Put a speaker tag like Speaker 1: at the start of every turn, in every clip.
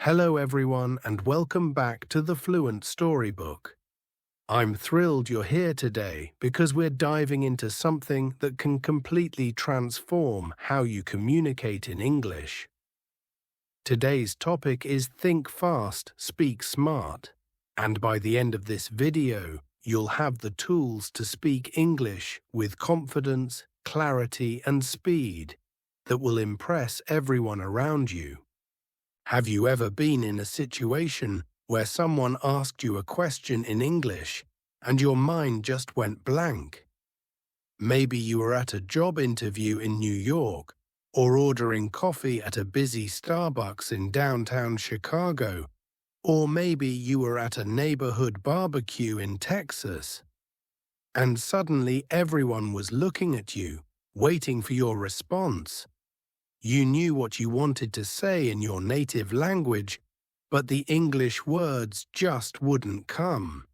Speaker 1: Hello everyone and welcome back to the Fluent Storybook. I'm thrilled you're here today because we're diving into something that can completely transform how you communicate in English. Today's topic is Think Fast, Speak Smart, and by the end of this video, you'll have the tools to speak English with confidence, clarity and speed that will impress everyone around you. Have you ever been in a situation where someone asked you a question in English and your mind just went blank? Maybe you were at a job interview in New York or ordering coffee at a busy Starbucks in downtown Chicago, or maybe you were at a neighborhood barbecue in Texas. And suddenly everyone was looking at you, waiting for your response. You knew what you wanted to say in your native language, but the English words just wouldn't come.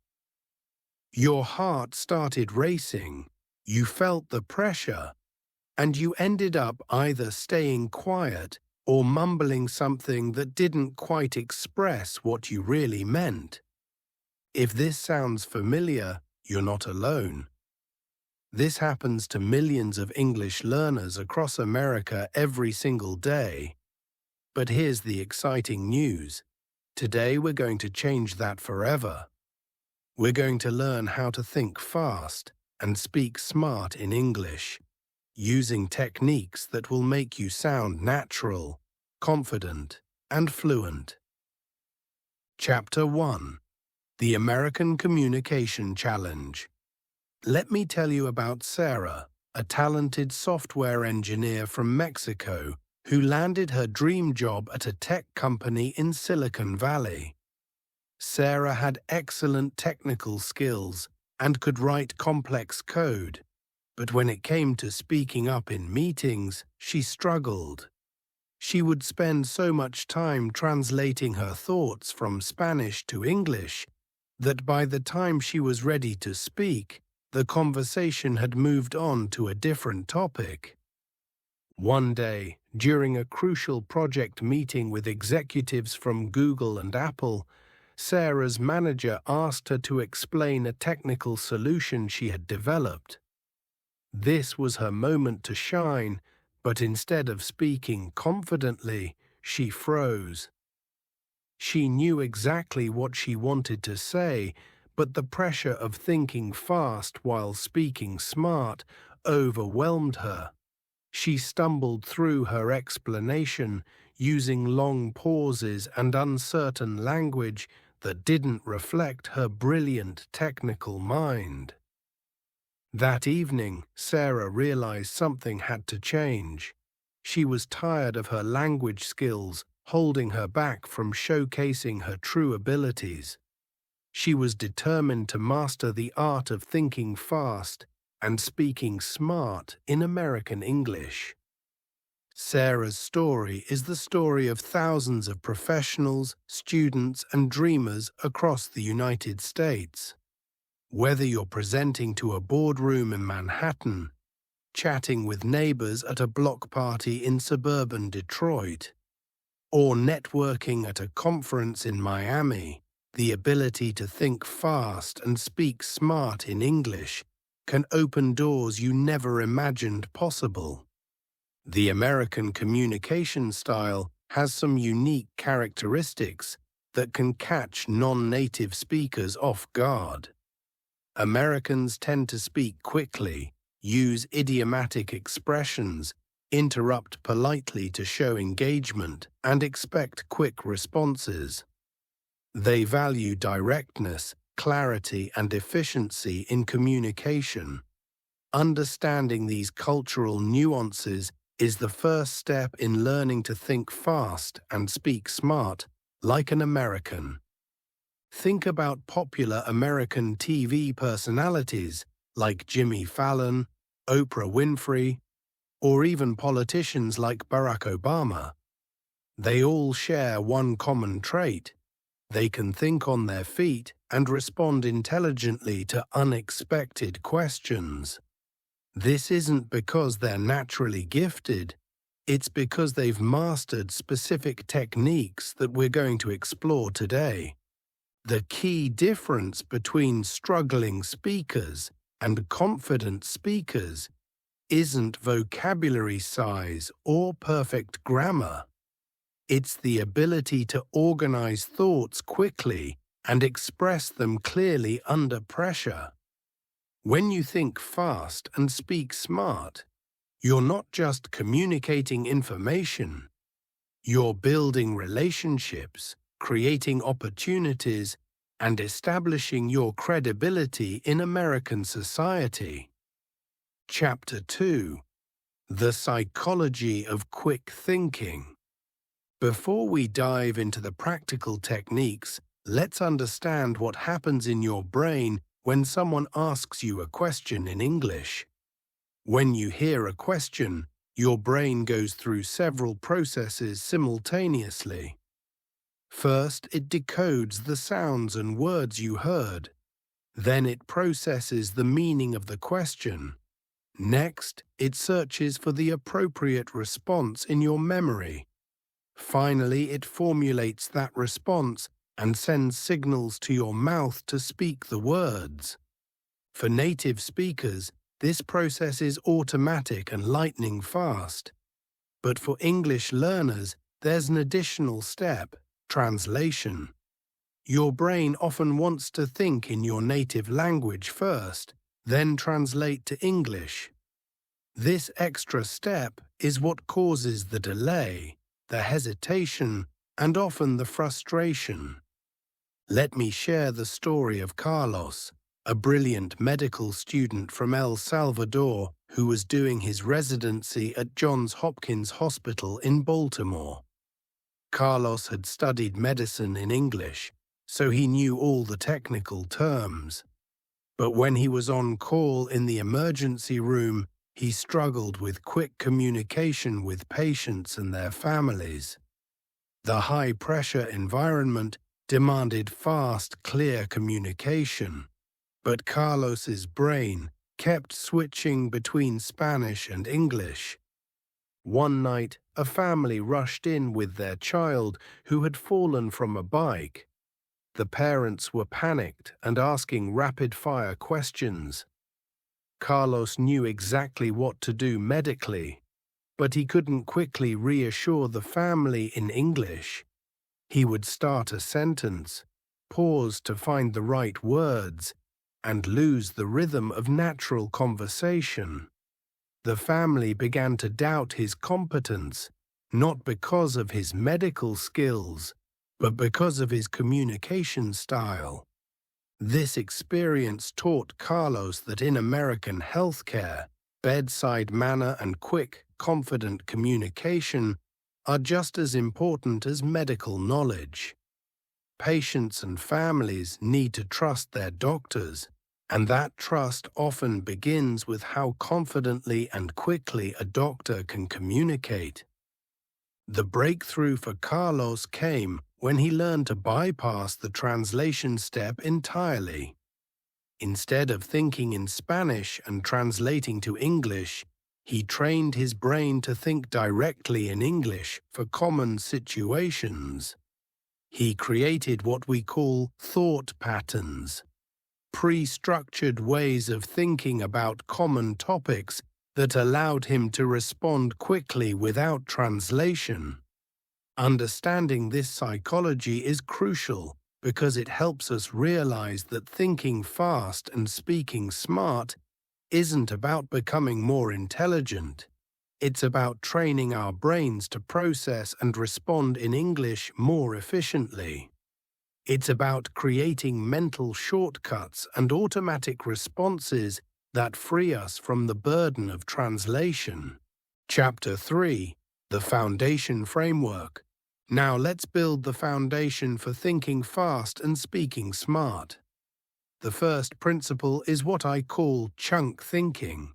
Speaker 1: Your heart started racing, you felt the pressure, and you ended up either staying quiet or mumbling something that didn't quite express what you really meant. If this sounds familiar, you're not alone. This happens to millions of English learners across America every single day. But here's the exciting news. Today we're going to change that forever. We're going to learn how to think fast and speak smart in English, using techniques that will make you sound natural, confident, and fluent. Chapter 1. The American Communication Challenge. Let me tell you about Sarah, a talented software engineer from Mexico who landed her dream job at a tech company in Silicon Valley. Sarah had excellent technical skills and could write complex code, but when it came to speaking up in meetings, she struggled. She would spend so much time translating her thoughts from Spanish to English that by the time she was ready to speak, the conversation had moved on to a different topic. One day, during a crucial project meeting with executives from Google and Apple, Sarah's manager asked her to explain a technical solution she had developed. This was her moment to shine, but instead of speaking confidently, she froze. She knew exactly what she wanted to say, but the pressure of thinking fast while speaking smart overwhelmed her. She stumbled through her explanation, using long pauses and uncertain language that didn't reflect her brilliant technical mind. That evening, Sarah realized something had to change. She was tired of her language skills holding her back from showcasing her true abilities. She was determined to master the art of thinking fast and speaking smart in American English. Sarah's story is the story of thousands of professionals, students, and dreamers across the United States. Whether you're presenting to a boardroom in Manhattan, chatting with neighbors at a block party in suburban Detroit, or networking at a conference in Miami, the ability to think fast and speak smart in English can open doors you never imagined possible. The American communication style has some unique characteristics that can catch non-native speakers off guard. Americans tend to speak quickly, use idiomatic expressions, interrupt politely to show engagement, and expect quick responses. They value directness, clarity, and efficiency in communication. Understanding these cultural nuances is the first step in learning to think fast and speak smart, like an American. Think about popular American TV personalities like Jimmy Fallon, Oprah Winfrey, or even politicians like Barack Obama. They all share one common trait. They can think on their feet and respond intelligently to unexpected questions. This isn't because they're naturally gifted, It's because they've mastered specific techniques that we're going to explore today. The key difference between struggling speakers and confident speakers isn't vocabulary size or perfect grammar. It's the ability to organize thoughts quickly and express them clearly under pressure. When you think fast and speak smart, you're not just communicating information. You're building relationships, creating opportunities, and establishing your credibility in American society. Chapter 2: The Psychology of Quick Thinking. Before we dive into the practical techniques, let's understand what happens in your brain when someone asks you a question in English. When you hear a question, your brain goes through several processes simultaneously. First, it decodes the sounds and words you heard. Then it processes the meaning of the question. Next, it searches for the appropriate response in your memory. Finally, it formulates that response and sends signals to your mouth to speak the words. For native speakers, this process is automatic and lightning fast. But for English learners, there's an additional step: translation. Your brain often wants to think in your native language first, then translate to English. This extra step is what causes the delay, the hesitation, and often the frustration. Let me share the story of Carlos, a brilliant medical student from El Salvador who was doing his residency at Johns Hopkins Hospital in Baltimore. Carlos had studied medicine in English, so he knew all the technical terms. But when he was on call in the emergency room, he struggled with quick communication with patients and their families. The high-pressure environment demanded fast, clear communication, but Carlos's brain kept switching between Spanish and English. One night, a family rushed in with their child who had fallen from a bike. The parents were panicked and asking rapid-fire questions. Carlos knew exactly what to do medically, but he couldn't quickly reassure the family in English. He would start a sentence, pause to find the right words, and lose the rhythm of natural conversation. The family began to doubt his competence, not because of his medical skills, but because of his communication style. This experience taught Carlos that in American healthcare, bedside manner and quick, confident communication are just as important as medical knowledge. Patients and families need to trust their doctors, and that trust often begins with how confidently and quickly a doctor can communicate. The breakthrough for Carlos came when he learned to bypass the translation step entirely. Instead of thinking in Spanish and translating to English, he trained his brain to think directly in English for common situations. He created what we call thought patterns, pre-structured ways of thinking about common topics that allowed him to respond quickly without translation. Understanding this psychology is crucial because it helps us realize that thinking fast and speaking smart isn't about becoming more intelligent. It's about training our brains to process and respond in English more efficiently. It's about creating mental shortcuts and automatic responses that free us from the burden of translation. Chapter 3: The Foundation Framework. Now let's build the foundation for thinking fast and speaking smart. The first principle is what I call chunk thinking.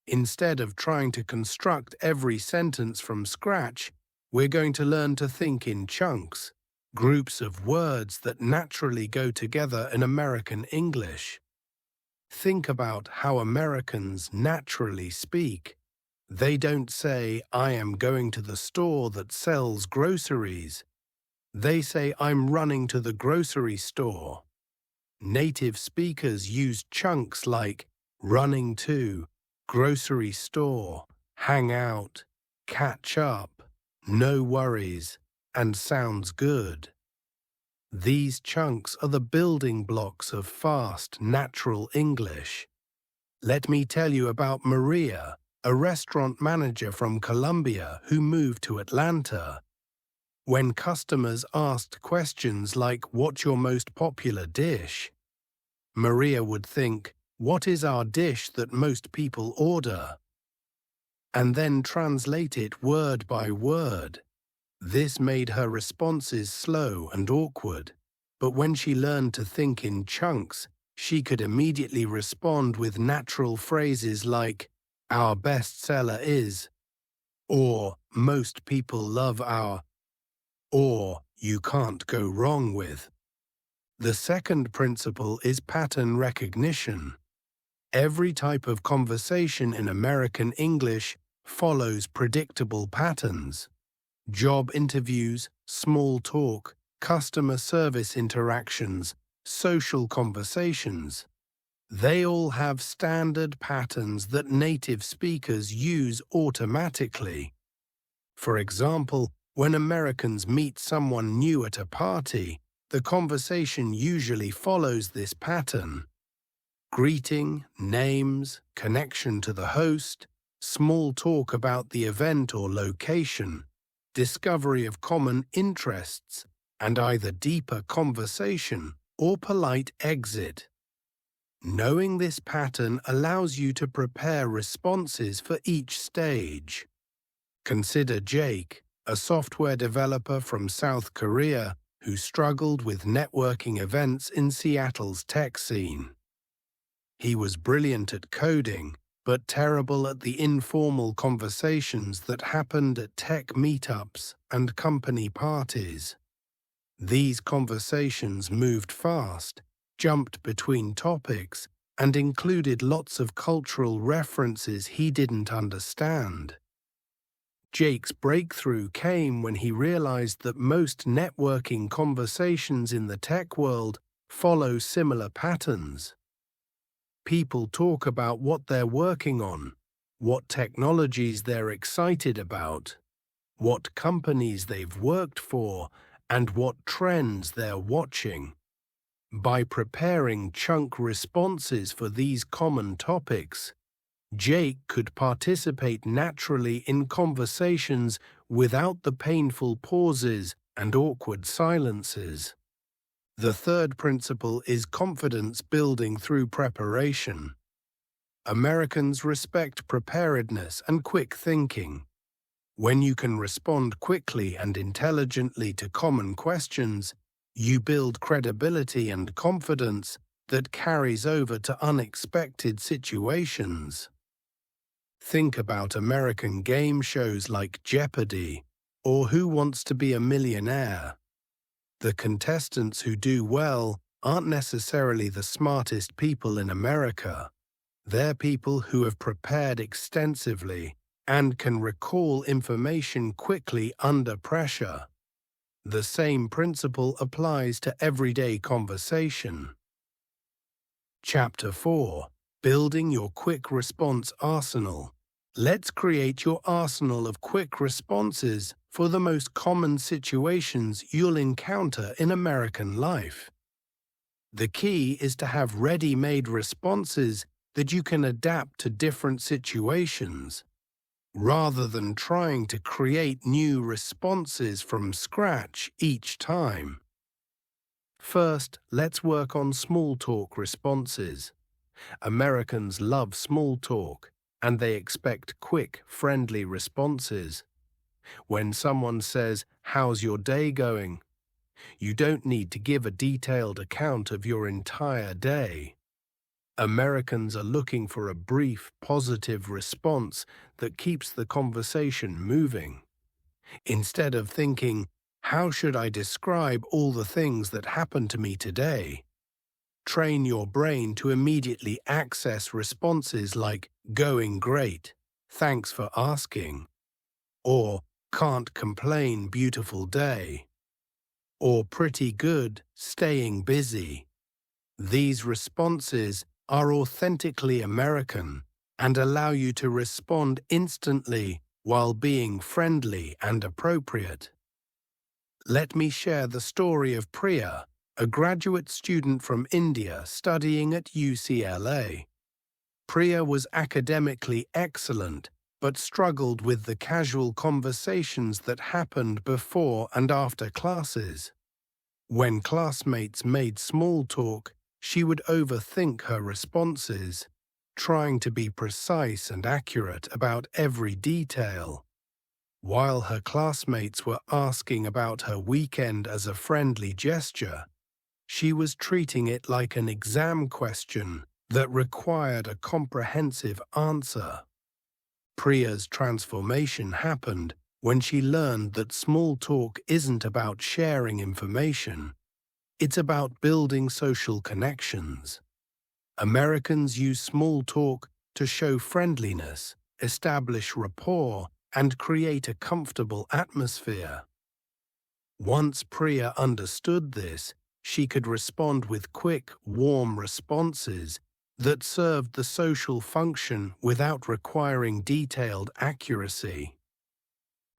Speaker 1: Instead of trying to construct every sentence from scratch, we're going to learn to think in chunks, groups of words that naturally go together in American English. Think about how Americans naturally speak. They don't say, "I am going to the store that sells groceries." They say, "I'm running to the grocery store." Native speakers use chunks like running to, grocery store, hang out, catch up, no worries, and sounds good. These chunks are the building blocks of fast, natural English. Let me tell you about Maria, a restaurant manager from Colombia who moved to Atlanta. When customers asked questions like, "What's your most popular dish?" Maria would think, "What is our dish that most people order?" and then translate it word by word. This made her responses slow and awkward, but when she learned to think in chunks, she could immediately respond with natural phrases like, "Our best seller is," or "Most people love our," or "You can't go wrong with." The second principle is pattern recognition. Every type of conversation in American English follows predictable patterns. Job interviews, small talk, customer service interactions, social conversations. They all have standard patterns that native speakers use automatically. For example, when Americans meet someone new at a party, the conversation usually follows this pattern. Greeting, names, connection to the host, small talk about the event or location, discovery of common interests, and either deeper conversation or polite exit. Knowing this pattern allows you to prepare responses for each stage. Consider Jake, a software developer from South Korea who struggled with networking events in Seattle's tech scene. He was brilliant at coding, but terrible at the informal conversations that happened at tech meetups and company parties. These conversations moved fast, jumped between topics, and included lots of cultural references he didn't understand. Jake's breakthrough came when he realized that most networking conversations in the tech world follow similar patterns. People talk about what they're working on, what technologies they're excited about, what companies they've worked for, and what trends they're watching. By preparing chunk responses for these common topics, Jake could participate naturally in conversations without the painful pauses and awkward silences. The third principle is confidence building through preparation. Americans respect preparedness and quick thinking. When you can respond quickly and intelligently to common questions, you build credibility and confidence that carries over to unexpected situations. Think about American game shows like Jeopardy! Or Who Wants to Be a Millionaire? The contestants who do well aren't necessarily the smartest people in America. They're people who have prepared extensively and can recall information quickly under pressure. The same principle applies to everyday conversation. Chapter 4: Building Your Quick Response Arsenal. Let's create your arsenal of quick responses for the most common situations you'll encounter in American life. The key is to have ready-made responses that you can adapt to different situations, rather than trying to create new responses from scratch each time. First, let's work on small talk responses. Americans love small talk, and they expect quick, friendly responses. When someone says, "How's your day going?" you don't need to give a detailed account of your entire day. Americans are looking for a brief, positive response that keeps the conversation moving. Instead of thinking, "How should I describe all the things that happened to me today?" train your brain to immediately access responses like "going great," thanks for asking, or can't complain, beautiful day, or pretty good, staying busy. These responses are authentically American and allow you to respond instantly while being friendly and appropriate. Let me share the story of Priya, a graduate student from India studying at UCLA. Priya was academically excellent but struggled with the casual conversations that happened before and after classes. When classmates made small talk, she would overthink her responses, trying to be precise and accurate about every detail. While her classmates were asking about her weekend as a friendly gesture, she was treating it like an exam question that required a comprehensive answer. Priya's transformation happened when she learned that small talk isn't about sharing information. It's about building social connections. Americans use small talk to show friendliness, establish rapport, and create a comfortable atmosphere. Once Priya understood this, she could respond with quick, warm responses that served the social function without requiring detailed accuracy.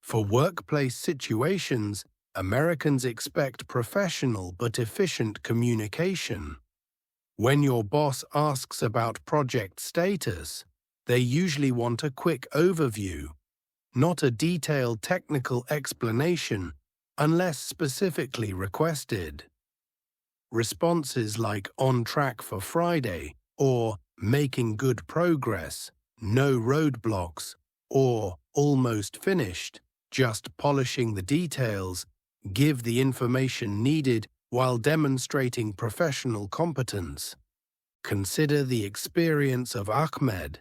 Speaker 1: For workplace situations, Americans expect professional but efficient communication. When your boss asks about project status, they usually want a quick overview, not a detailed technical explanation unless specifically requested. Responses like "on track for Friday" or "making good progress," "no roadblocks," or "almost finished," just polishing the details, give the information needed while demonstrating professional competence. Consider the experience of Ahmed,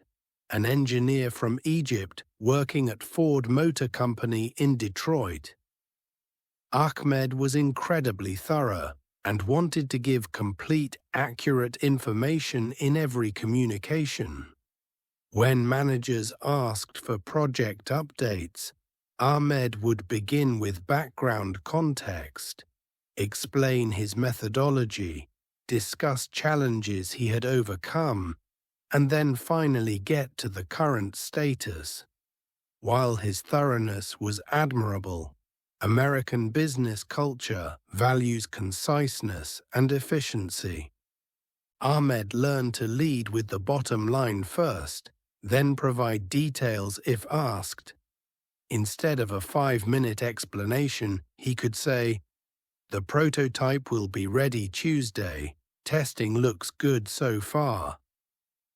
Speaker 1: an engineer from Egypt working at Ford Motor Company in Detroit. Ahmed was incredibly thorough and wanted to give complete, accurate information in every communication. When managers asked for project updates, Ahmed would begin with background context, explain his methodology, discuss challenges he had overcome, and then finally get to the current status. While his thoroughness was admirable, American business culture values conciseness and efficiency. Ahmed learned to lead with the bottom line first, then provide details if asked. Instead of a 5-minute explanation, he could say, "The prototype will be ready Tuesday. Testing looks good so far."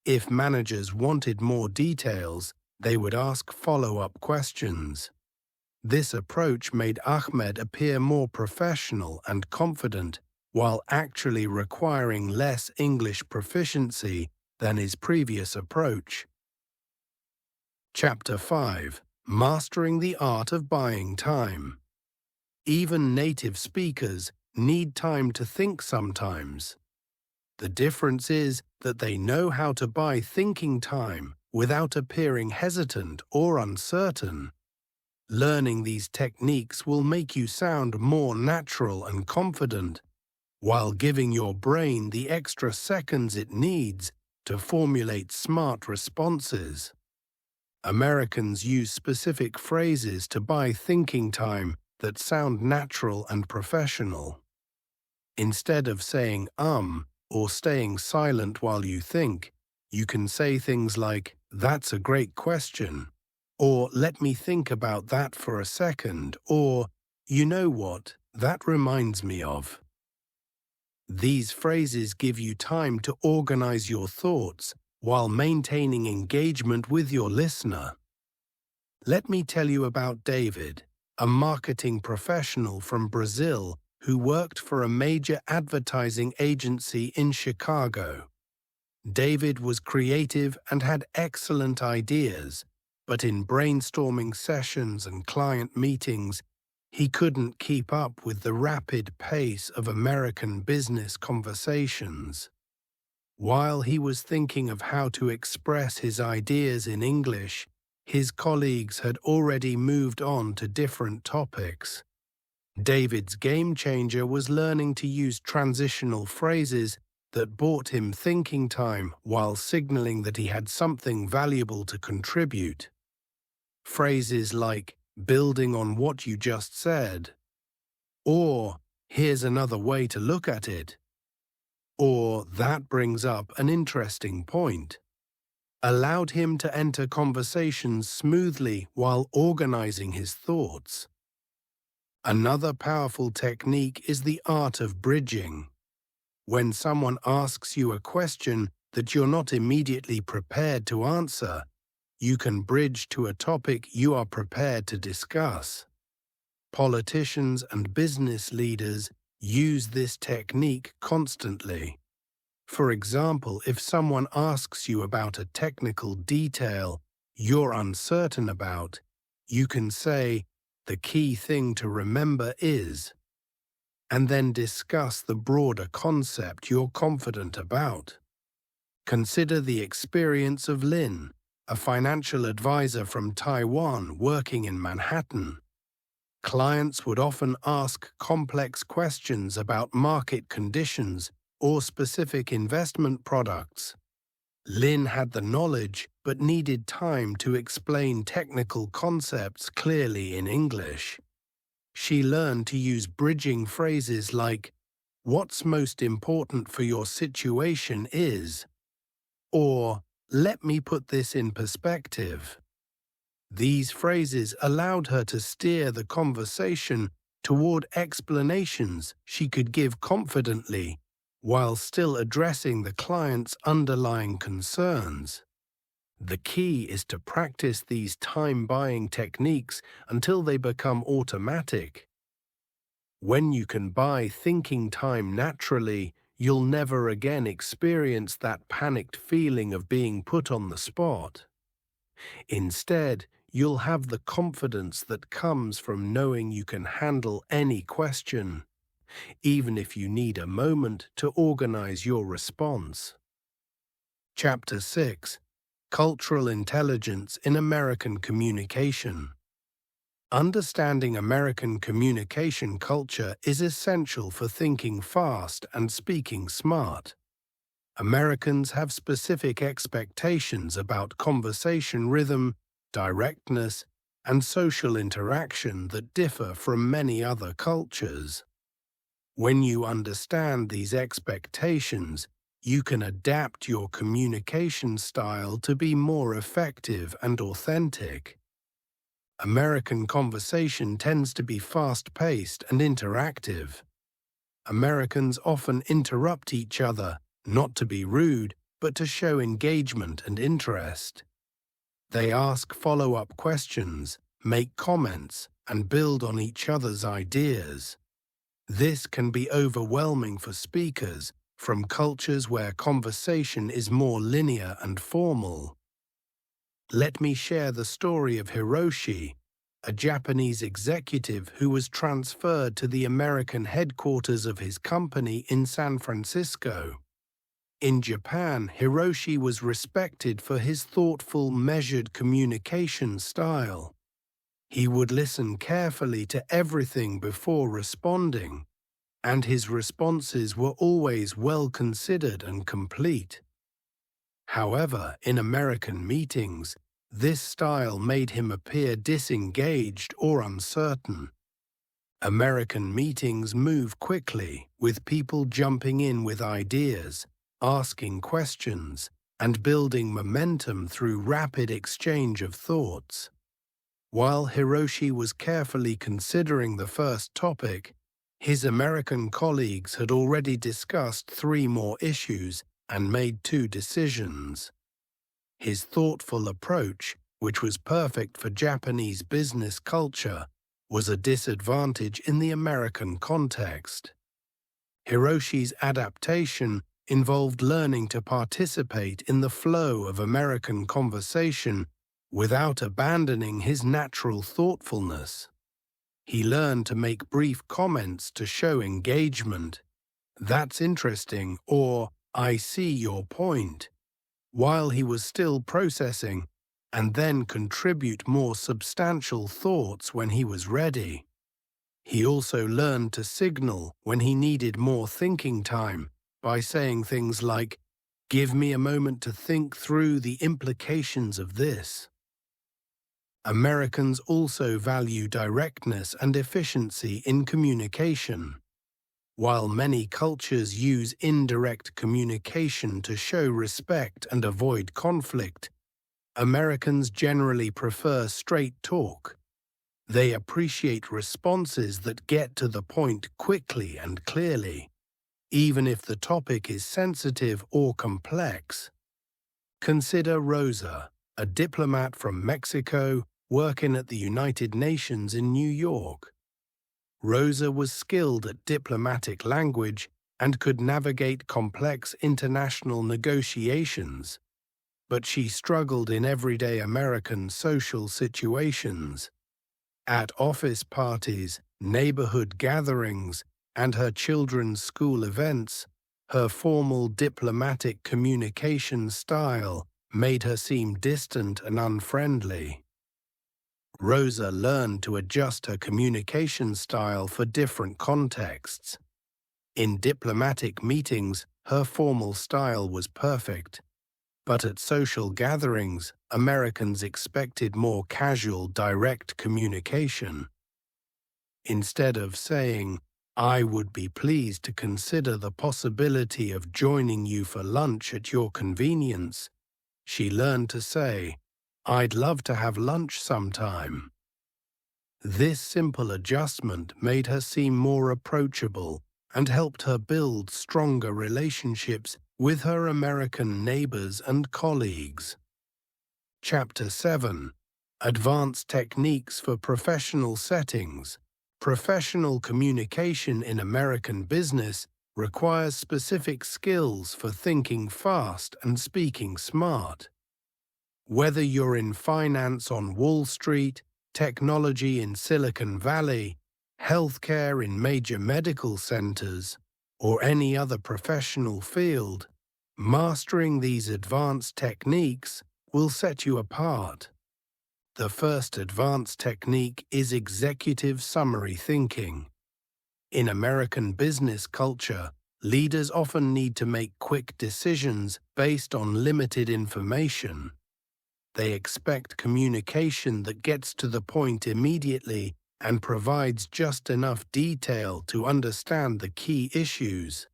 Speaker 1: If managers wanted more details, they would ask follow-up questions. This approach made Ahmed appear more professional and confident while actually requiring less English proficiency than his previous approach. Chapter 5: Mastering the Art of Buying Time. Even native speakers need time to think sometimes. The difference is that they know how to buy thinking time without appearing hesitant or uncertain. Learning these techniques will make you sound more natural and confident, while giving your brain the extra seconds it needs to formulate smart responses. Americans use specific phrases to buy thinking time that sound natural and professional. Instead of saying or staying silent while you think, you can say things like, "That's a great question," or "Let me think about that for a second," or "You know what, that reminds me of." These phrases give you time to organize your thoughts while maintaining engagement with your listener. Let me tell you about David, a marketing professional from Brazil who worked for a major advertising agency in Chicago. David was creative and had excellent ideas, but in brainstorming sessions and client meetings, he couldn't keep up with the rapid pace of American business conversations. While he was thinking of how to express his ideas in English, His colleagues had already moved on to different topics. David's game changer was learning to use transitional phrases that bought him thinking time while signaling that he had something valuable to contribute. Phrases like, "building on what you just said," or "here's another way to look at it," or "that brings up an interesting point," allowed him to enter conversations smoothly while organizing his thoughts. Another powerful technique is the art of bridging. When someone asks you a question that you're not immediately prepared to answer, you can bridge to a topic you are prepared to discuss. Politicians and business leaders use this technique constantly. For example, if someone asks you about a technical detail you're uncertain about, you can say, "The key thing to remember is," and then discuss the broader concept you're confident about. Consider the experience of Lin, a financial advisor from Taiwan working in Manhattan. Clients would often ask complex questions about market conditions or specific investment products. Lin had the knowledge but needed time to explain technical concepts clearly in English. She learned to use bridging phrases like, "What's most important for your situation is," or "let me put this in perspective." These phrases allowed her to steer the conversation toward explanations she could give confidently while still addressing the client's underlying concerns. The key is to practice these time-buying techniques until they become automatic. When you can buy thinking time naturally, you'll never again experience that panicked feeling of being put on the spot. Instead, you'll have the confidence that comes from knowing you can handle any question, even if you need a moment to organize your response. Chapter 6: Cultural Intelligence in American Communication. Understanding American communication culture is essential for thinking fast and speaking smart. Americans have specific expectations about conversation rhythm, directness, and social interaction that differ from many other cultures. When you understand these expectations, you can adapt your communication style to be more effective and authentic. American conversation tends to be fast-paced and interactive. Americans often interrupt each other, not to be rude, but to show engagement and interest. They ask follow-up questions, make comments, and build on each other's ideas. This can be overwhelming for speakers from cultures where conversation is more linear and formal. Let me share the story of Hiroshi, a Japanese executive who was transferred to the American headquarters of his company in San Francisco. In Japan, Hiroshi was respected for his thoughtful, measured communication style. He would listen carefully to everything before responding, and his responses were always well considered and complete. However, in American meetings, this style made him appear disengaged or uncertain. American meetings move quickly, with people jumping in with ideas, asking questions, and building momentum through rapid exchange of thoughts. While Hiroshi was carefully considering the first topic, his American colleagues had already discussed 3 more issues and made 2 decisions. His thoughtful approach, which was perfect for Japanese business culture, was a disadvantage in the American context. Hiroshi's adaptation involved learning to participate in the flow of American conversation without abandoning his natural thoughtfulness. He learned to make brief comments to show engagement. "That's interesting," or "I see your point," while he was still processing and then contribute more substantial thoughts when he was ready. He also learned to signal when he needed more thinking time by saying things like, "Give me a moment to think through the implications of this." Americans also value directness and efficiency in communication. While many cultures use indirect communication to show respect and avoid conflict, Americans generally prefer straight talk. They appreciate responses that get to the point quickly and clearly, even if the topic is sensitive or complex. Consider Rosa, a diplomat from Mexico working at the United Nations in New York. Rosa was skilled at diplomatic language and could navigate complex international negotiations, but she struggled in everyday American social situations. At office parties, neighborhood gatherings, and her children's school events, her formal diplomatic communication style made her seem distant and unfriendly. Rosa learned to adjust her communication style for different contexts. In diplomatic meetings, her formal style was perfect, but at social gatherings, Americans expected more casual, direct communication. Instead of saying, "I would be pleased to consider the possibility of joining you for lunch at your convenience," she learned to say, "I'd love to have lunch sometime." This simple adjustment made her seem more approachable and helped her build stronger relationships with her American neighbors and colleagues. Chapter 7: Advanced Techniques for Professional Settings. Professional communication in American business requires specific skills for thinking fast and speaking smart. Whether you're in finance on Wall Street, technology in Silicon Valley, healthcare in major medical centers, or any other professional field, mastering these advanced techniques will set you apart. The first advanced technique is executive summary thinking. In American business culture, leaders often need to make quick decisions based on limited information. They expect communication that gets to the point immediately and provides just enough detail to understand the key issues.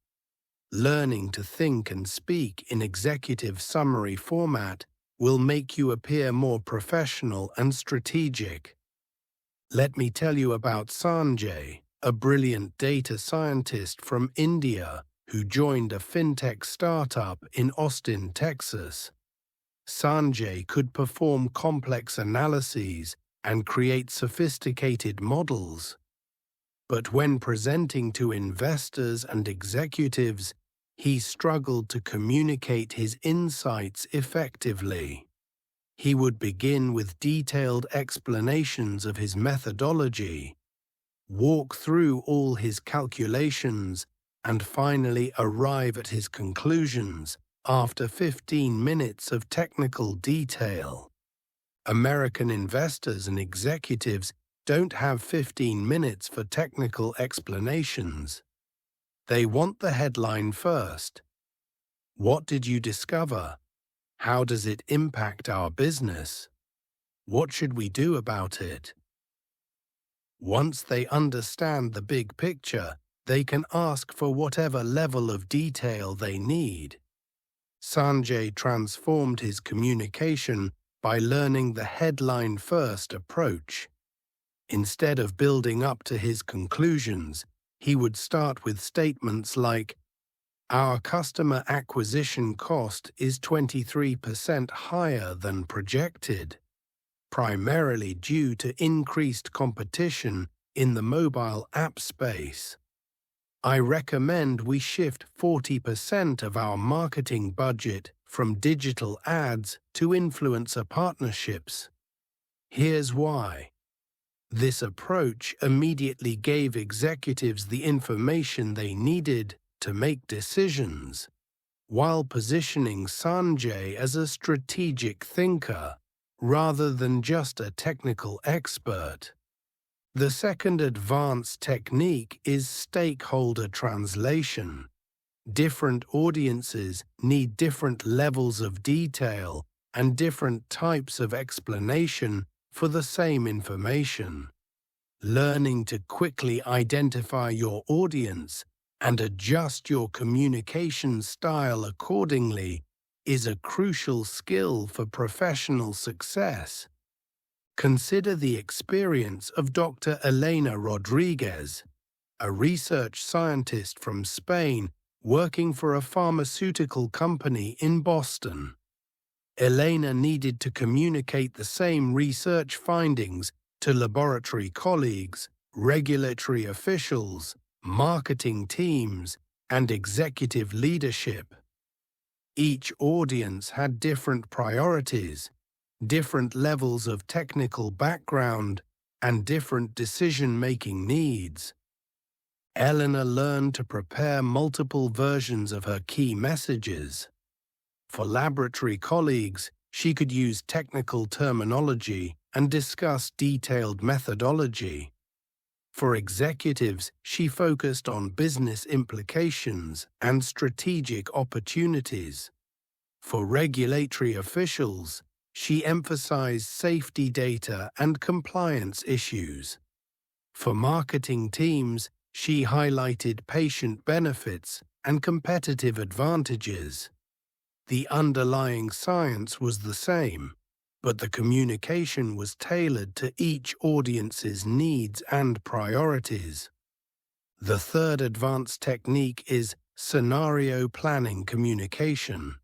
Speaker 1: Learning to think and speak in executive summary format will make you appear more professional and strategic. Let me tell you about Sanjay, a brilliant data scientist from India who joined a fintech startup in Austin, Texas. Sanjay could perform complex analyses and create sophisticated models. But when presenting to investors and executives, he struggled to communicate his insights effectively. He would begin with detailed explanations of his methodology, walk through all his calculations, and finally arrive at his conclusions after 15 minutes of technical detail. American investors and executives don't have 15 minutes for technical explanations. They want the headline first. What did you discover? How does it impact our business? What should we do about it? Once they understand the big picture, they can ask for whatever level of detail they need. Sanjay transformed his communication by learning the headline-first approach. Instead of building up to his conclusions, he would start with statements like, "Our customer acquisition cost is 23% higher than projected, primarily due to increased competition in the mobile app space. I recommend we shift 40% of our marketing budget from digital ads to influencer partnerships. Here's why." This approach immediately gave executives the information they needed to make decisions, while positioning Sanjay as a strategic thinker. rather than just a technical expert. The second advanced technique is stakeholder translation. Different audiences need different levels of detail and different types of explanation for the same information. Learning to quickly identify your audience and adjust your communication style accordingly is a crucial skill for professional success. Consider the experience of Dr. Elena Rodriguez, a research scientist from Spain working for a pharmaceutical company in Boston. Elena needed to communicate the same research findings to laboratory colleagues, regulatory officials, marketing teams, and executive leadership. Each audience had different priorities, different levels of technical background, and different decision-making needs. Elena learned to prepare multiple versions of her key messages. For laboratory colleagues, she could use technical terminology and discuss detailed methodology. For executives, she focused on business implications and strategic opportunities. For regulatory officials, she emphasized safety data and compliance issues. For marketing teams, she highlighted patient benefits and competitive advantages. The underlying science was the same, but the communication was tailored to each audience's needs and priorities. The third advanced technique is scenario planning communication.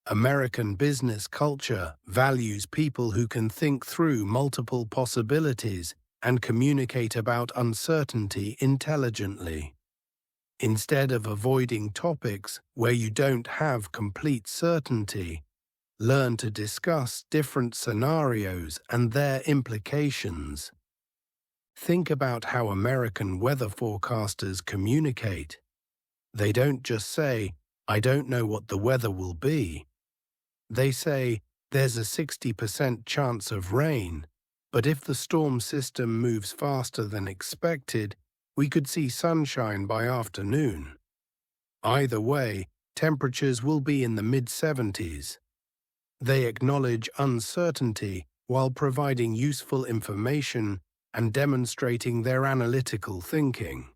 Speaker 1: American business culture values people who can think through multiple possibilities and communicate about uncertainty intelligently. Instead of avoiding topics where you don't have complete certainty, learn to discuss different scenarios and their implications. Think about how American weather forecasters communicate. They don't just say, "I don't know what the weather will be." They say, "There's a 60% chance of rain, but if the storm system moves faster than expected, we could see sunshine by afternoon." Either way, temperatures will be in the mid-70s. They acknowledge uncertainty while providing useful information and demonstrating their analytical thinking.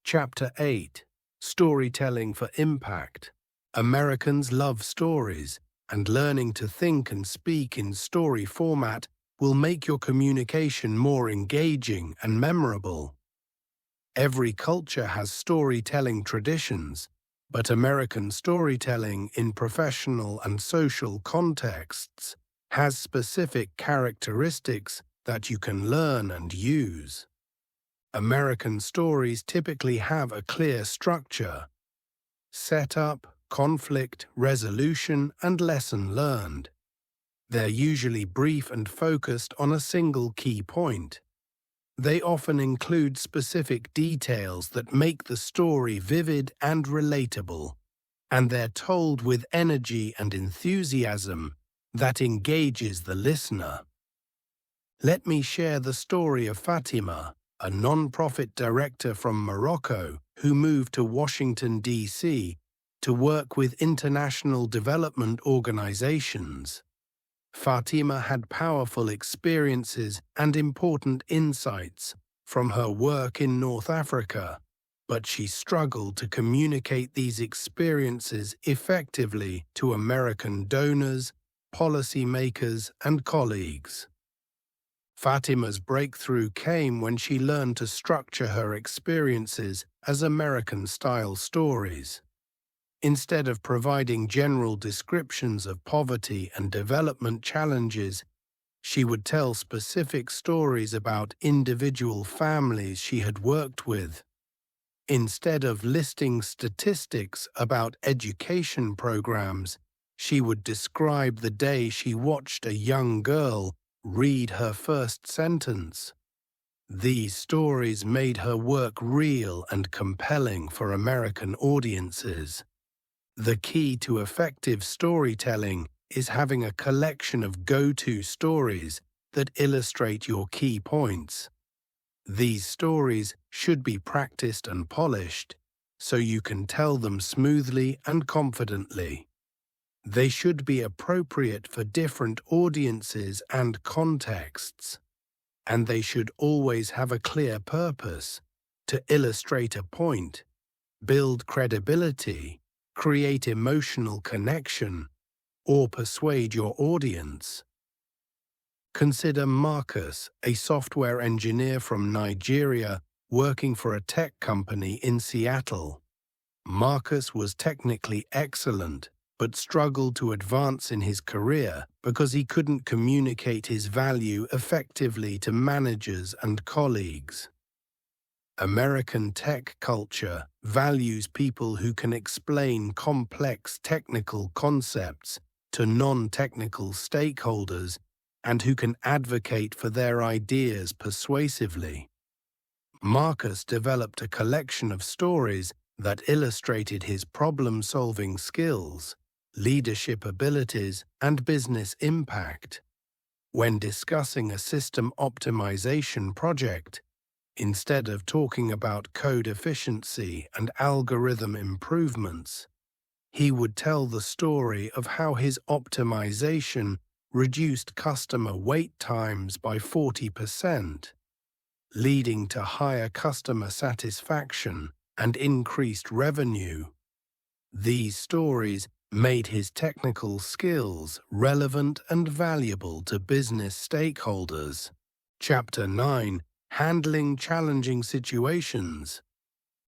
Speaker 1: Chapter 8: Storytelling for Impact. Americans love stories, and learning to think and speak in story format will make your communication more engaging and memorable. Every culture has storytelling traditions, but American storytelling in professional and social contexts has specific characteristics that you can learn and use. American stories typically have a clear structure: setup, conflict, resolution, and lesson learned. They're usually brief and focused on a single key point. They often include specific details that make the story vivid and relatable, and they're told with energy and enthusiasm that engages the listener. Let me share the story of Fatima, a non-profit director from Morocco who moved to Washington, D.C. to work with international development organizations. Fatima had powerful experiences and important insights from her work in North Africa, but she struggled to communicate these experiences effectively to American donors, policymakers, and colleagues. Fatima's breakthrough came when she learned to structure her experiences as American-style stories. Instead of providing general descriptions of poverty and development challenges, she would tell specific stories about individual families she had worked with. Instead of listing statistics about education programs, she would describe the day she watched a young girl read her first sentence. These stories made her work real and compelling for American audiences. The key to effective storytelling is having a collection of go-to stories that illustrate your key points. These stories should be practiced and polished so you can tell them smoothly and confidently. They should be appropriate for different audiences and contexts, and they should always have a clear purpose to illustrate a point, build credibility, create emotional connection, or persuade your audience. Consider Marcus, a software engineer from Nigeria working for a tech company in Seattle. Marcus was technically excellent, but struggled to advance in his career because he couldn't communicate his value effectively to managers and colleagues. American tech culture values people who can explain complex technical concepts to non-technical stakeholders and who can advocate for their ideas persuasively. Marcus developed a collection of stories that illustrated his problem-solving skills, leadership abilities, and business impact. When discussing a system optimization project, instead of talking about code efficiency and algorithm improvements, he would tell the story of how his optimization reduced customer wait times by 40%, leading to higher customer satisfaction and increased revenue. These stories made his technical skills relevant and valuable to business stakeholders. Chapter 9: Handling Challenging Situations.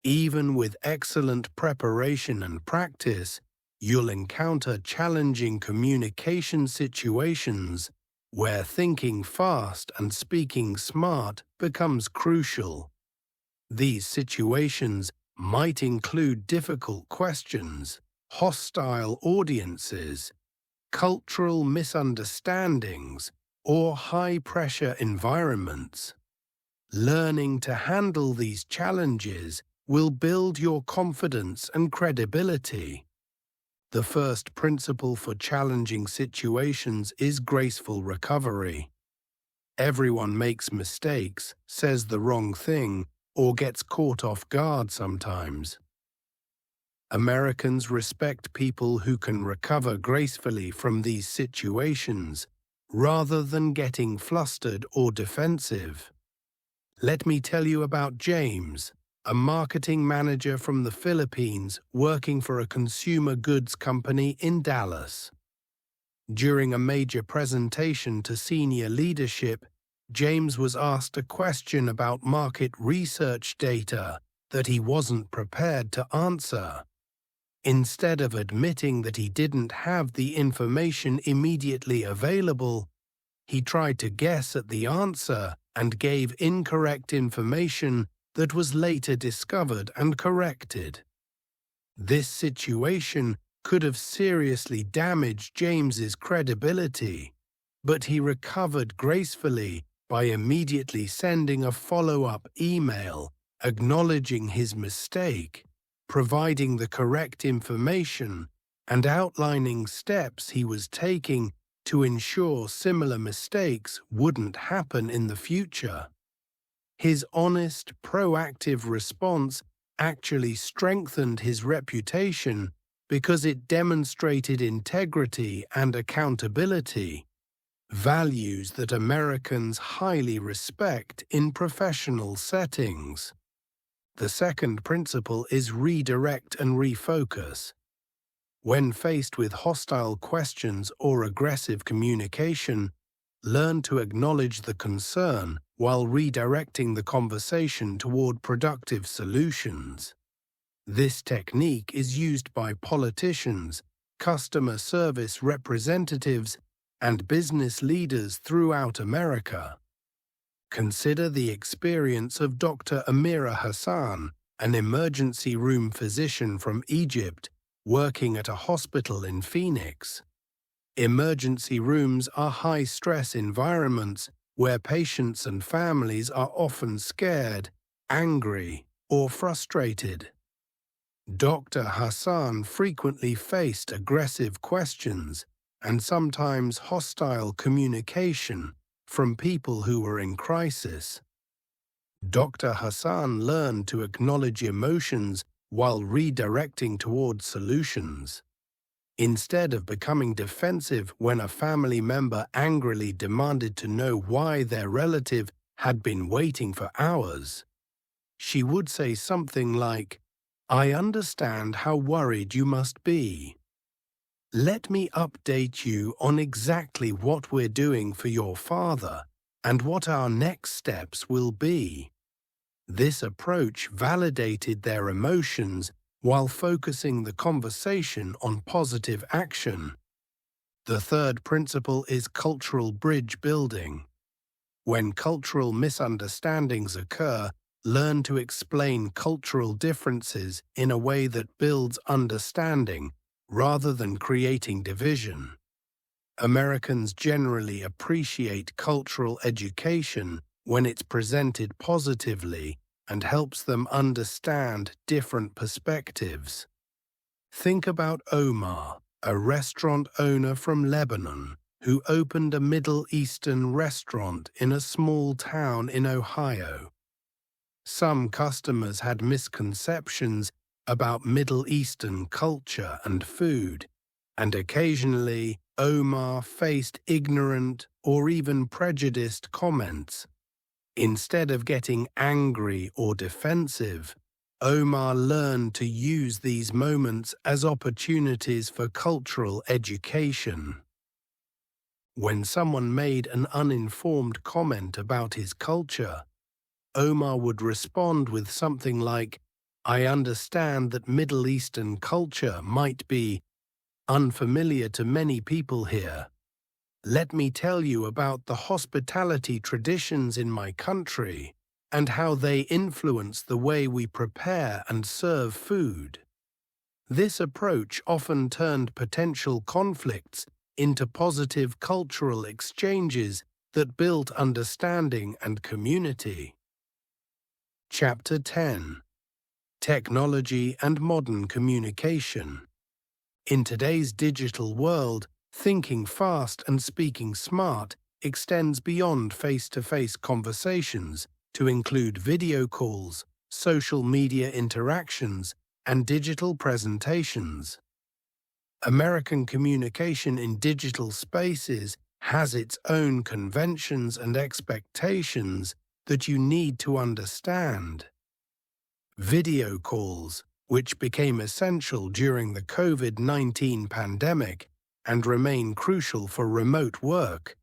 Speaker 1: Even with excellent preparation and practice, you'll encounter challenging communication situations where thinking fast and speaking smart becomes crucial. These situations might include difficult questions, hostile audiences, cultural misunderstandings, or high-pressure environments. Learning to handle these challenges will build your confidence and credibility. The first principle for challenging situations is graceful recovery. Everyone makes mistakes, says the wrong thing, or gets caught off guard sometimes. Americans respect people who can recover gracefully from these situations, rather than getting flustered or defensive. Let me tell you about James, a marketing manager from the Philippines working for a consumer goods company in Dallas. During a major presentation to senior leadership, James was asked a question about market research data that he wasn't prepared to answer. Instead of admitting that he didn't have the information immediately available, he tried to guess at the answer and gave incorrect information that was later discovered and corrected. This situation could have seriously damaged James's credibility, but he recovered gracefully by immediately sending a follow-up email acknowledging his mistake, providing the correct information, and outlining steps he was taking to ensure similar mistakes wouldn't happen in the future. His honest, proactive response actually strengthened his reputation because it demonstrated integrity and accountability, values that Americans highly respect in professional settings. The second principle is redirect and refocus. When faced with hostile questions or aggressive communication, learn to acknowledge the concern while redirecting the conversation toward productive solutions. This technique is used by politicians, customer service representatives, and business leaders throughout America. Consider the experience of Dr. Amira Hassan, an emergency room physician from Egypt, working at a hospital in Phoenix. Emergency rooms are high-stress environments where patients and families are often scared, angry, or frustrated. Dr. Hassan frequently faced aggressive questions and sometimes hostile communication from people who were in crisis. Dr. Hassan learned to acknowledge emotions while redirecting towards solutions. Instead of becoming defensive when a family member angrily demanded to know why their relative had been waiting for hours, she would say something like, "I understand how worried you must be. Let me update you on exactly what we're doing for your father and what our next steps will be." This approach validated their emotions while focusing the conversation on positive action. The third principle is cultural bridge building. When cultural misunderstandings occur, learn to explain cultural differences in a way that builds understanding rather than creating division. Americans generally appreciate cultural education when it's presented positively and helps them understand different perspectives. Think about Omar, a restaurant owner from Lebanon, who opened a Middle Eastern restaurant in a small town in Ohio. Some customers had misconceptions about Middle Eastern culture and food, and occasionally Omar faced ignorant or even prejudiced comments. Instead of getting angry or defensive, Omar learned to use these moments as opportunities for cultural education. When someone made an uninformed comment about his culture, Omar would respond with something like, "I understand that Middle Eastern culture might be unfamiliar to many people here. Let me tell you about the hospitality traditions in my country and how they influence the way we prepare and serve food." This approach often turned potential conflicts into positive cultural exchanges that built understanding and community. Chapter 10: Technology and Modern Communication. In today's digital world, thinking fast and speaking smart extends beyond face-to-face conversations to include video calls, social media interactions, and digital presentations. American communication in digital spaces has its own conventions and expectations that you need to understand. Video calls, which became essential during the COVID-19 pandemic and remain crucial for remote work,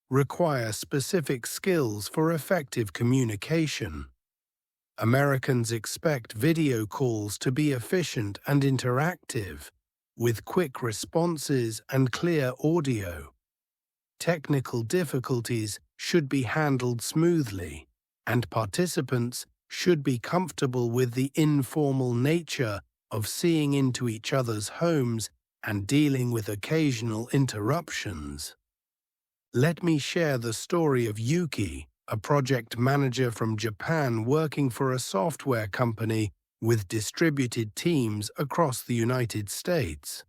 Speaker 1: require specific skills for effective communication. Americans expect video calls to be efficient and interactive, with quick responses and clear audio. Technical difficulties should be handled smoothly, and participants should be comfortable with the informal nature of seeing into each other's homes and dealing with occasional interruptions. Let me share the story of Yuki, a project manager from Japan working for a software company with distributed teams across the United States.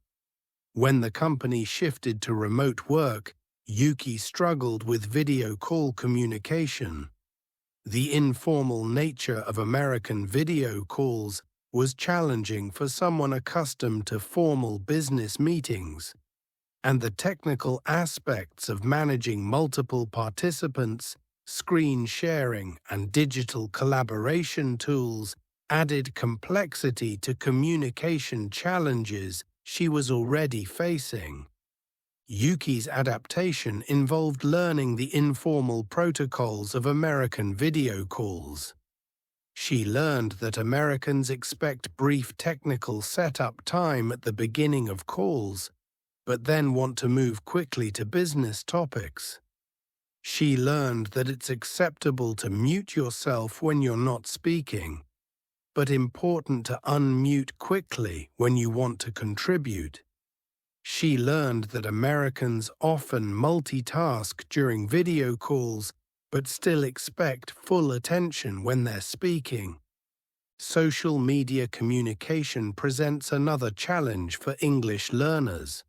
Speaker 1: When the company shifted to remote work, Yuki struggled with video call communication. The informal nature of American video calls was challenging for someone accustomed to formal business meetings, and the technical aspects of managing multiple participants, screen sharing, and digital collaboration tools added complexity to communication challenges she was already facing. Yuki's adaptation involved learning the informal protocols of American video calls. She learned that Americans expect brief technical setup time at the beginning of calls, but then want to move quickly to business topics. She learned that it's acceptable to mute yourself when you're not speaking, but important to unmute quickly when you want to contribute. She learned that Americans often multitask during video calls but still expect full attention when they're speaking. Social media communication presents another challenge for English learners.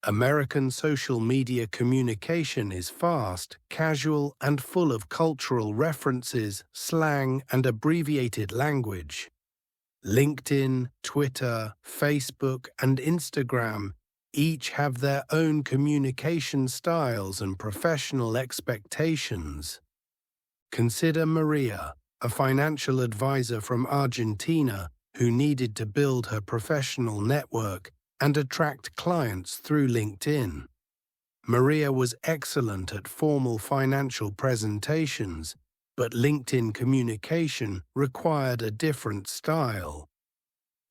Speaker 1: American social media communication is fast, casual, and full of cultural references, slang, and abbreviated language. LinkedIn, Twitter, Facebook, and Instagram each have their own communication styles and professional expectations. Consider Maria, a financial advisor from Argentina who needed to build her professional network and attract clients through LinkedIn. Maria was excellent at formal financial presentations, but LinkedIn communication required a different style.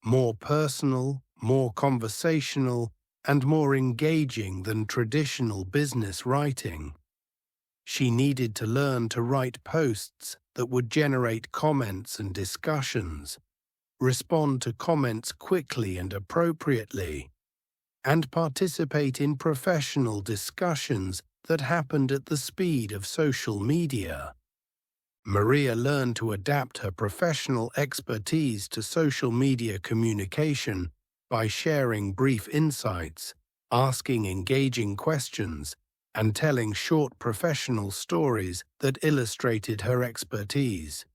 Speaker 1: More personal, more conversational, and more engaging than traditional business writing. She needed to learn to write posts that would generate comments and discussions, respond to comments quickly and appropriately, and participate in professional discussions that happened at the speed of social media. Maria learned to adapt her professional expertise to social media communication by sharing brief insights, asking engaging questions, and telling short professional stories that illustrated her expertise.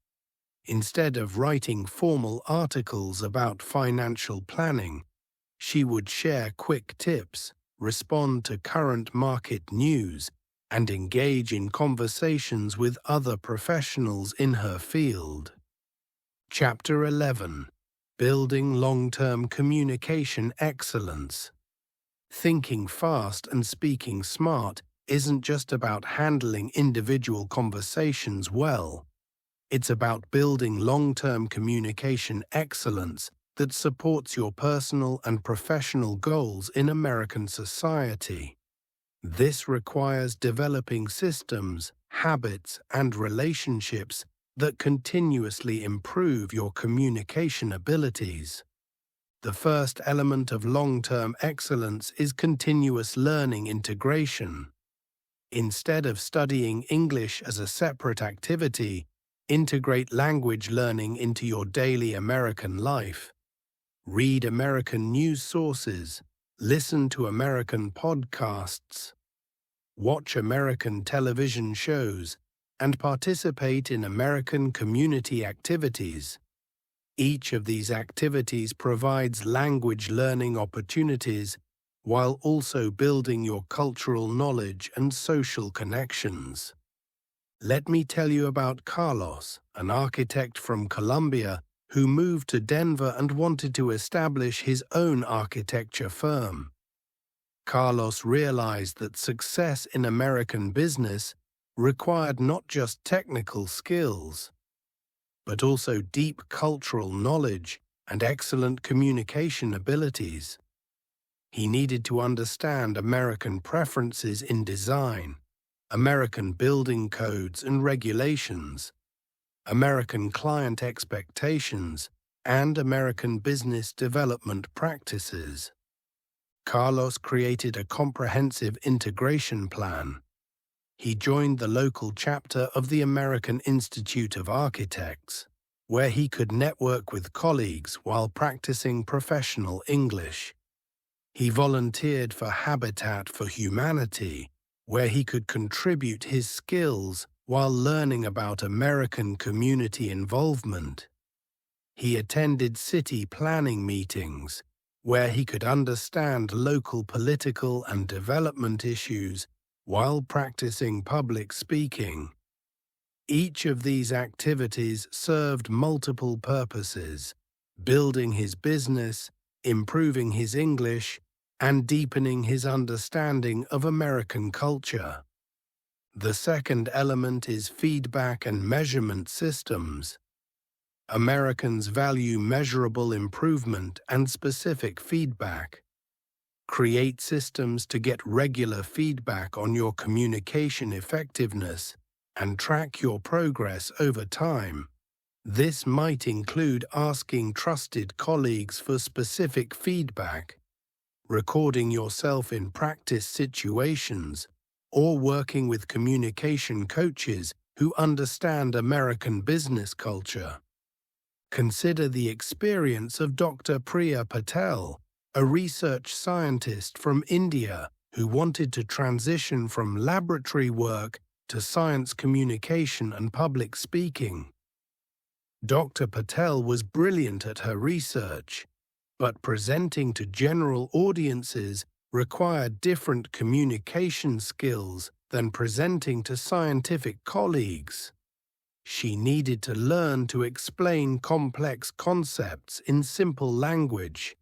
Speaker 1: Instead of writing formal articles about financial planning, she would share quick tips, respond to current market news, and engage in conversations with other professionals in her field. Chapter 11. Building Long-Term Communication Excellence. Thinking fast and speaking smart isn't just about handling individual conversations well. It's about building long-term communication excellence that supports your personal and professional goals in American society. This requires developing systems, habits, and relationships that continuously improve your communication abilities. The first element of long-term excellence is continuous learning integration. Instead of studying English as a separate activity, integrate language learning into your daily American life. Read American news sources, listen to American podcasts, watch American television shows, and participate in American community activities. Each of these activities provides language learning opportunities while also building your cultural knowledge and social connections. Let me tell you about Carlos, an architect from Colombia who moved to Denver and wanted to establish his own architecture firm. Carlos realized that success in American business required not just technical skills, but also deep cultural knowledge and excellent communication abilities. He needed to understand American preferences in design, American building codes and regulations, American client expectations, and American business development practices. Carlos created a comprehensive integration plan. He joined the local chapter of the American Institute of Architects, where he could network with colleagues while practicing professional English. He volunteered for Habitat for Humanity, where he could contribute his skills while learning about American community involvement. He attended city planning meetings, where he could understand local political and development issues while practicing public speaking. Each of these activities served multiple purposes: building his business, improving his English, and deepening his understanding of American culture. The second element is feedback and measurement systems. Americans value measurable improvement and specific feedback. Create systems to get regular feedback on your communication effectiveness and track your progress over time. This might include asking trusted colleagues for specific feedback, recording yourself in practice situations, or working with communication coaches who understand American business culture. Consider the experience of Dr. Priya Patel, a research scientist from India who wanted to transition from laboratory work to science communication and public speaking. Dr. Patel was brilliant at her research, but presenting to general audiences required different communication skills than presenting to scientific colleagues. She needed to learn to explain complex concepts in simple language,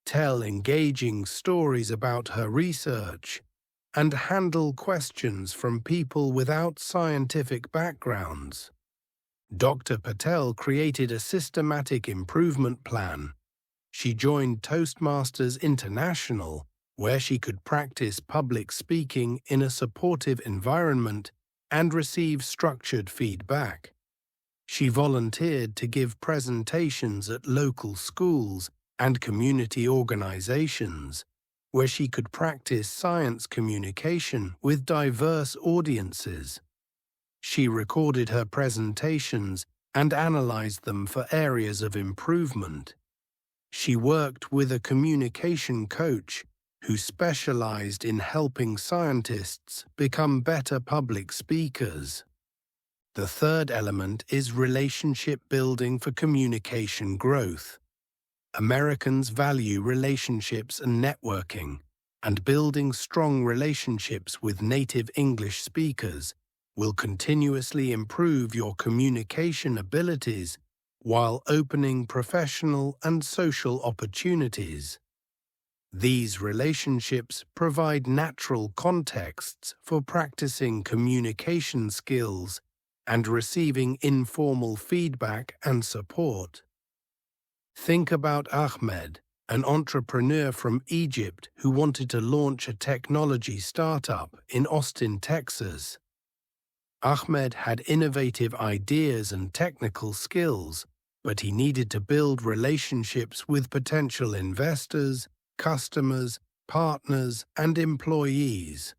Speaker 1: tell engaging stories about her research, and handle questions from people without scientific backgrounds. Dr. Patel created a systematic improvement plan. She joined Toastmasters International, where she could practice public speaking in a supportive environment and receive structured feedback. She volunteered to give presentations at local schools and community organizations, where she could practice science communication with diverse audiences. She recorded her presentations and analyzed them for areas of improvement. She worked with a communication coach who specialized in helping scientists become better public speakers. The third element is relationship building for communication growth. Americans value relationships and networking, and building strong relationships with native English speakers will continuously improve your communication abilities while opening professional and social opportunities. These relationships provide natural contexts for practicing communication skills and receiving informal feedback and support. Think about Ahmed, an entrepreneur from Egypt who wanted to launch a technology startup in Austin, Texas. Ahmed had innovative ideas and technical skills, but he needed to build relationships with potential investors, customers, partners, and employees.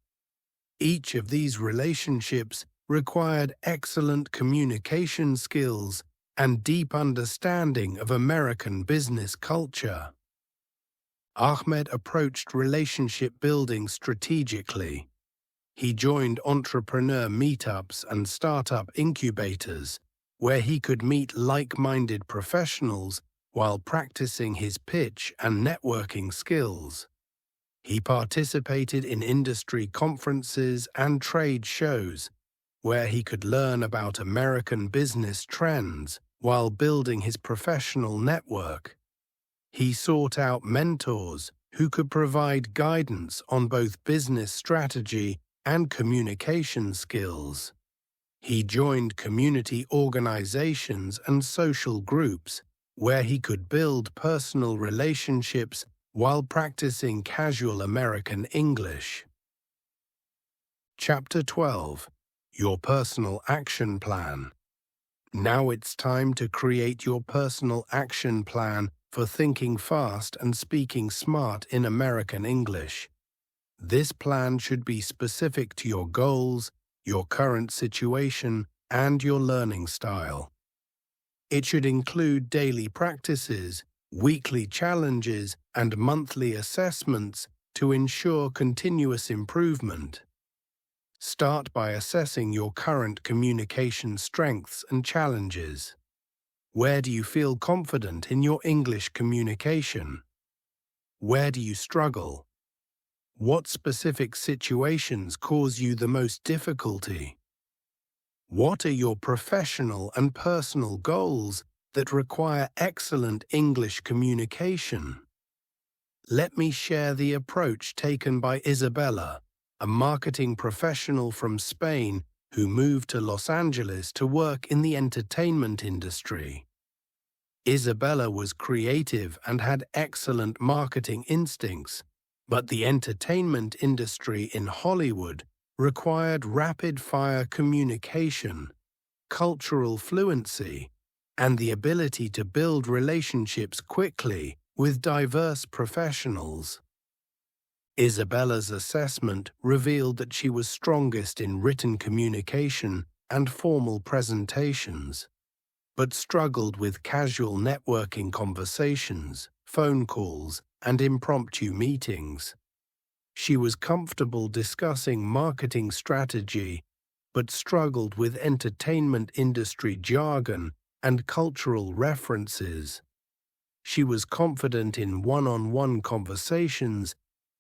Speaker 1: Each of these relationships required excellent communication skills and deep understanding of American business culture. Ahmed approached relationship building strategically. He joined entrepreneur meetups and startup incubators, where he could meet like-minded professionals while practicing his pitch and networking skills. He participated in industry conferences and trade shows, where he could learn about American business trends while building his professional network. He sought out mentors who could provide guidance on both business strategy and communication skills. He joined community organizations and social groups where he could build personal relationships while practicing casual American English. Chapter 12. Your Personal Action Plan. Now it's time to create your personal action plan for thinking fast and speaking smart in American English. This plan should be specific to your goals, your current situation, and your learning style. It should include daily practices, weekly challenges, and monthly assessments to ensure continuous improvement. Start by assessing your current communication strengths and challenges. Where do you feel confident in your English communication? Where do you struggle? What specific situations cause you the most difficulty? What are your professional and personal goals that require excellent English communication? Let me share the approach taken by Isabella, a marketing professional from Spain who moved to Los Angeles to work in the entertainment industry. Isabella was creative and had excellent marketing instincts, but the entertainment industry in Hollywood required rapid-fire communication, cultural fluency, and the ability to build relationships quickly with diverse professionals. Isabella's assessment revealed that she was strongest in written communication and formal presentations, but struggled with casual networking conversations, phone calls, and impromptu meetings. She was comfortable discussing marketing strategy, but struggled with entertainment industry jargon and cultural references. She was confident in one-on-one conversations,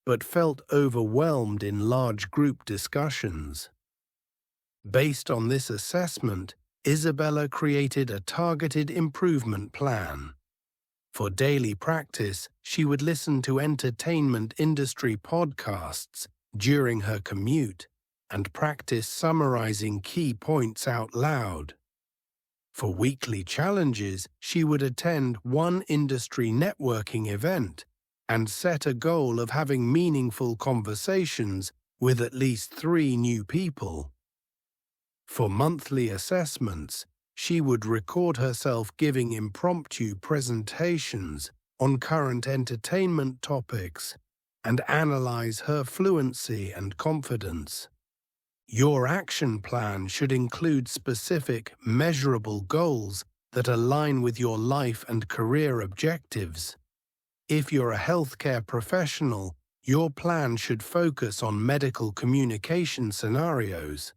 Speaker 1: but felt overwhelmed in large group discussions. Based on this assessment, Isabella created a targeted improvement plan. For daily practice, she would listen to entertainment industry podcasts during her commute and practice summarizing key points out loud. For weekly challenges, she would attend one industry networking event and set a goal of having meaningful conversations with at least 3 new people. For monthly assessments, she would record herself giving impromptu presentations on current entertainment topics and analyze her fluency and confidence. Your action plan should include specific, measurable goals that align with your life and career objectives. If you're a healthcare professional, your plan should focus on medical communication scenarios.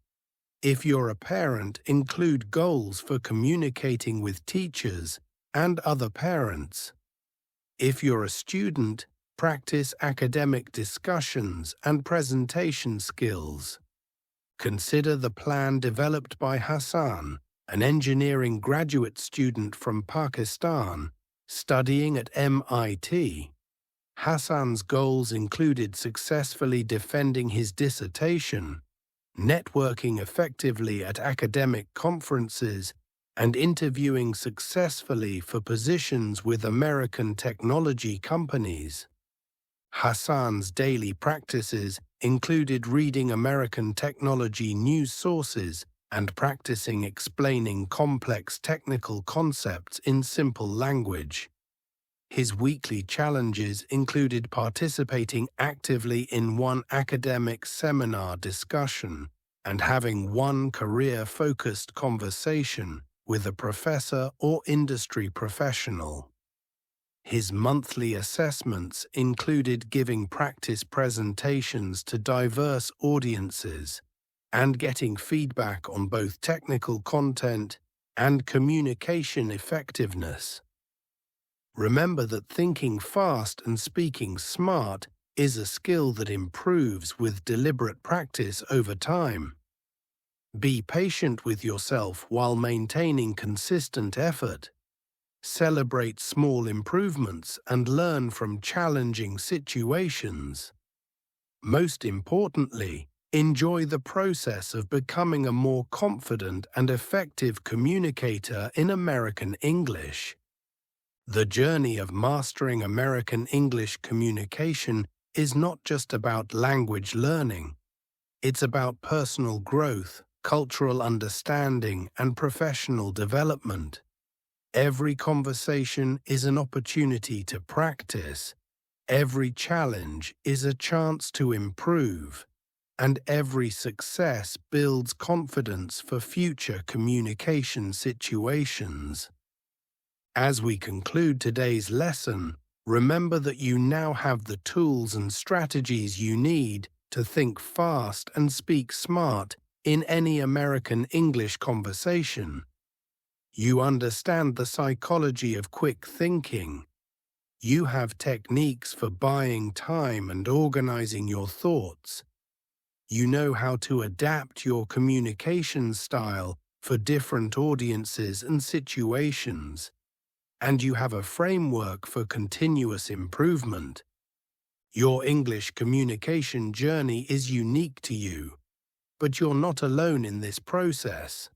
Speaker 1: If you're a parent, include goals for communicating with teachers and other parents. If you're a student, practice academic discussions and presentation skills. Consider the plan developed by Hassan, an engineering graduate student from Pakistan, studying at MIT. Hassan's goals included successfully defending his dissertation, networking effectively at academic conferences, and interviewing successfully for positions with American technology companies. Hassan's daily practices included reading American technology news sources and practicing explaining complex technical concepts in simple language. His weekly challenges included participating actively in one academic seminar discussion and having one career-focused conversation with a professor or industry professional. His monthly assessments included giving practice presentations to diverse audiences and getting feedback on both technical content and communication effectiveness. Remember that thinking fast and speaking smart is a skill that improves with deliberate practice over time. Be patient with yourself while maintaining consistent effort. Celebrate small improvements and learn from challenging situations. Most importantly, enjoy the process of becoming a more confident and effective communicator in American English. The journey of mastering American English communication is not just about language learning. It's about personal growth, cultural understanding, and professional development. Every conversation is an opportunity to practice. Every challenge is a chance to improve. And every success builds confidence for future communication situations. As we conclude today's lesson, remember that you now have the tools and strategies you need to think fast and speak smart in any American English conversation. You understand the psychology of quick thinking. You have techniques for buying time and organizing your thoughts. You know how to adapt your communication style for different audiences and situations. And you have a framework for continuous improvement. Your English communication journey is unique to you, but you're not alone in this process.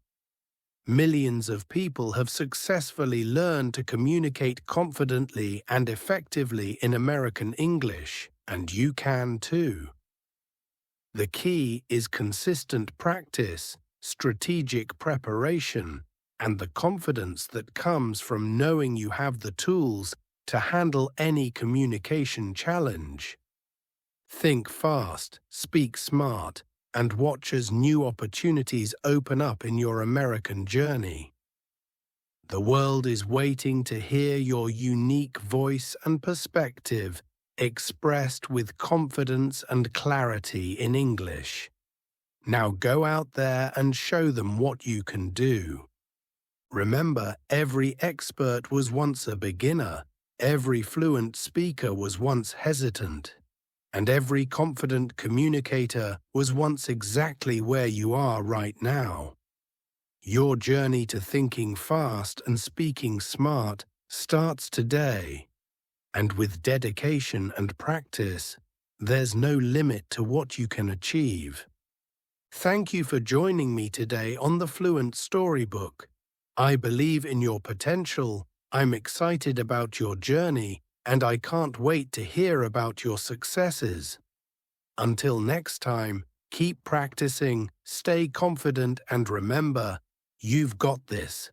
Speaker 1: Millions of people have successfully learned to communicate confidently and effectively in American English, and you can too. The key is consistent practice, strategic preparation, and the confidence that comes from knowing you have the tools to handle any communication challenge. Think fast, speak smart, and watch as new opportunities open up in your American journey. The world is waiting to hear your unique voice and perspective expressed with confidence and clarity in English. Now go out there and show them what you can do. Remember, every expert was once a beginner, every fluent speaker was once hesitant, and every confident communicator was once exactly where you are right now. Your journey to thinking fast and speaking smart starts today, and with dedication and practice, there's no limit to what you can achieve. Thank you for joining me today on the Fluent Storybook. I believe in your potential, I'm excited about your journey, and I can't wait to hear about your successes. Until next time, keep practicing, stay confident, and remember, you've got this.